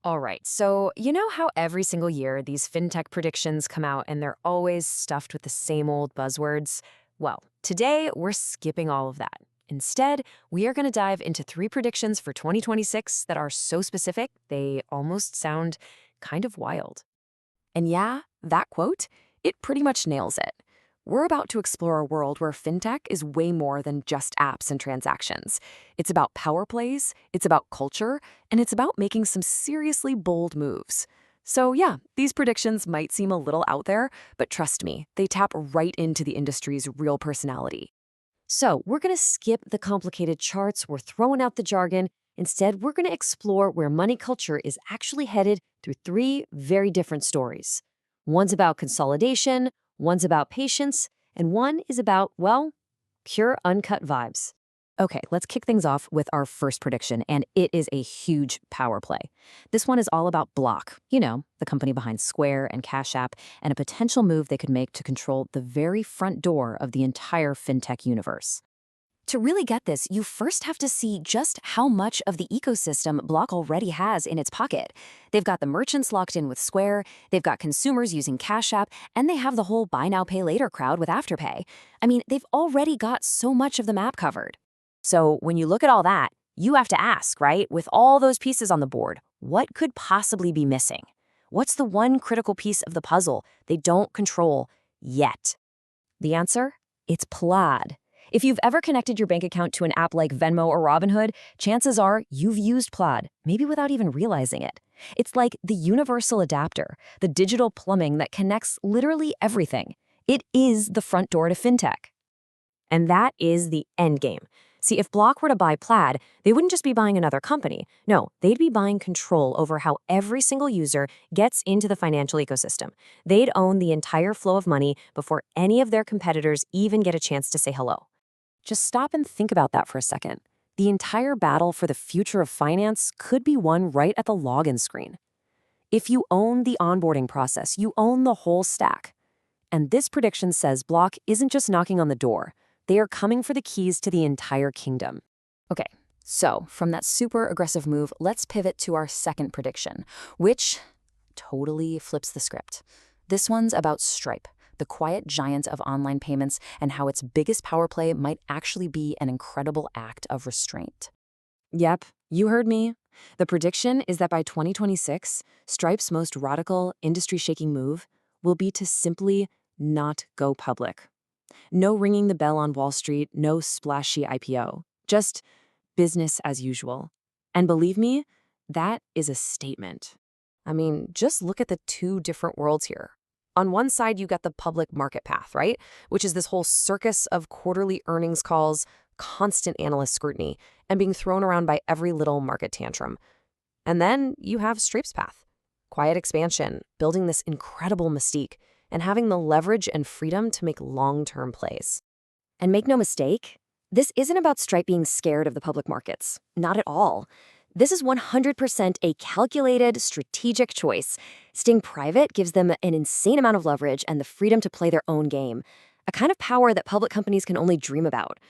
All right, so you know how every single year these fintech predictions come out and they're always stuffed with the same old buzzwords? Well, today we're skipping all of that. Instead, we are going to dive into three predictions for 2026 that are so specific they almost sound kind of wild. And yeah, that quote, it pretty much nails it. We're about to explore a world where fintech is way more than just apps and transactions. It's about power plays, it's about culture, and it's about making some seriously bold moves. So, yeah, these predictions might seem a little out there, but trust me, they tap right into the industry's real personality. So, we're going to skip the complicated charts, we're throwing out the jargon. Instead, we're going to explore where money culture is actually headed through three very different stories. One's about consolidation, one's about patience, and one is about, well, pure uncut vibes. Okay, let's kick things off with our first prediction, and it is a huge power play. This one is all about Block, the company behind Square and Cash App, and a potential move they could make to control the very front door of the entire fintech universe. To really get this, you first have to see just how much of the ecosystem Block already has in its pocket. They've got the merchants locked in with Square, they've got consumers using Cash App, and they have the whole buy now, pay later crowd with Afterpay. I mean, they've already got so much of the map covered. So when you look at all that, you have to ask, right? With all those pieces on the board, what could possibly be missing? What's the one critical piece of the puzzle they don't control yet? The answer? It's Plaid. If you've ever connected your bank account to an app like Venmo or Robinhood, chances are you've used Plaid, maybe without even realizing it. It's like the universal adapter, the digital plumbing that connects literally everything. It is the front door to fintech. And that is the end game. See, if Block were to buy Plaid, they wouldn't just be buying another company. No, they'd be buying control over how every single user gets into the financial ecosystem. They'd own the entire flow of money before any of their competitors even get a chance to say hello. Just stop and think about that for a second. The entire battle for the future of finance could be won right at the login screen. If you own the onboarding process, you own the whole stack. And this prediction says Block isn't just knocking on the door. They are coming for the keys to the entire kingdom. Okay, so from that super aggressive move, let's pivot to our second prediction, which totally flips the script. This one's about Stripe, the quiet giant of online payments, and how its biggest power play might actually be an incredible act of restraint. Yep, you heard me. The prediction is that by 2026, Stripe's most radical, industry-shaking move will be to simply not go public. No ringing the bell on Wall Street, no splashy IPO. Just business as usual. And believe me, that is a statement. I mean, just look at the two different worlds here. On one side, you got the public market path, right? Which is this whole circus of quarterly earnings calls, constant analyst scrutiny, and being thrown around by every little market tantrum. And then you have Stripe's path. Quiet expansion, building this incredible mystique, and having the leverage and freedom to make long-term plays. And make no mistake, this isn't about Stripe being scared of the public markets. Not at all. This is 100% a calculated, strategic choice. Staying private gives them an insane amount of leverage and the freedom to play their own game, a kind of power that public companies can only dream about.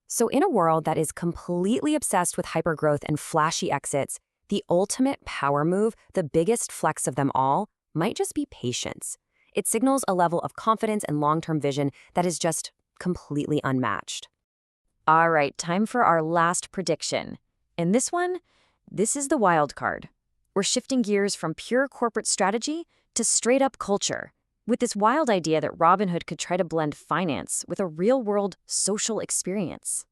So in a world that is completely obsessed with hypergrowth and flashy exits, the ultimate power move, the biggest flex of them all, might just be patience. It signals a level of confidence and long-term vision that is just completely unmatched. All right, time for our last prediction. And this is the wild card. We're shifting gears from pure corporate strategy to straight-up culture, with this wild idea that Robinhood could try to blend finance with a real-world social experience.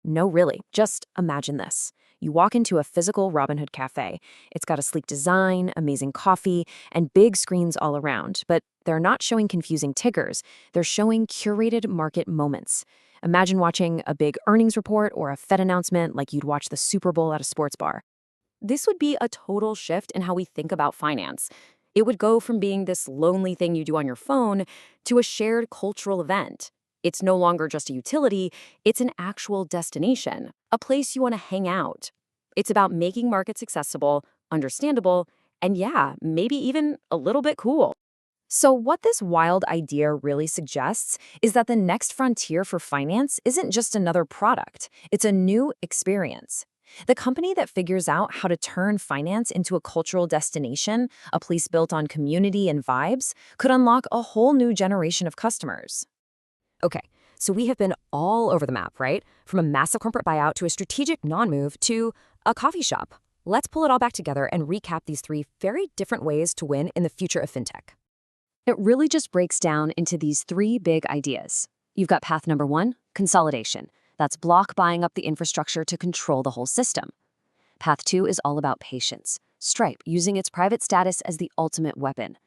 No, really, just imagine this. You walk into a physical Robinhood cafe. It's got a sleek design, amazing coffee, and big screens all around, but they're not showing confusing tickers. They're showing curated market moments. Imagine watching a big earnings report or a Fed announcement like you'd watch the Super Bowl at a sports bar. This would be a total shift in how we think about finance. It would go from being this lonely thing you do on your phone to a shared cultural event. It's no longer just a utility, it's an actual destination, a place you want to hang out. It's about making markets accessible, understandable, and yeah, maybe even a little bit cool. So what this wild idea really suggests is that the next frontier for finance isn't just another product, it's a new experience. The company that figures out how to turn finance into a cultural destination, a place built on community and vibes, could unlock a whole new generation of customers. Okay, so we have been all over the map, right? From a massive corporate buyout to a strategic non-move to a coffee shop. Let's pull it all back together and recap these three very different ways to win in the future of fintech. It really just breaks down into these three big ideas. You've got path number one, consolidation. That's Block buying up the infrastructure to control the whole system. Path two is all about patience. Stripe using its private status as the ultimate weapon.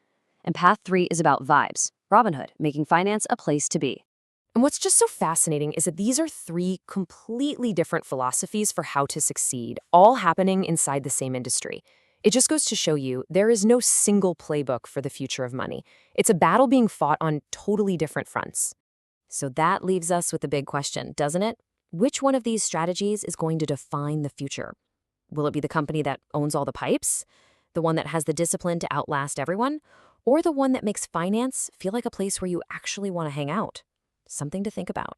And path three is about vibes. Robinhood making finance a place to be. And what's just so fascinating is that these are three completely different philosophies for how to succeed, all happening inside the same industry. It just goes to show you there is no single playbook for the future of money. It's a battle being fought on totally different fronts. So that leaves us with the big question, doesn't it? Which one of these strategies is going to define the future? Will it be the company that owns all the pipes? The one that has the discipline to outlast everyone? Or the one that makes finance feel like a place where you actually want to hang out? Something to think about.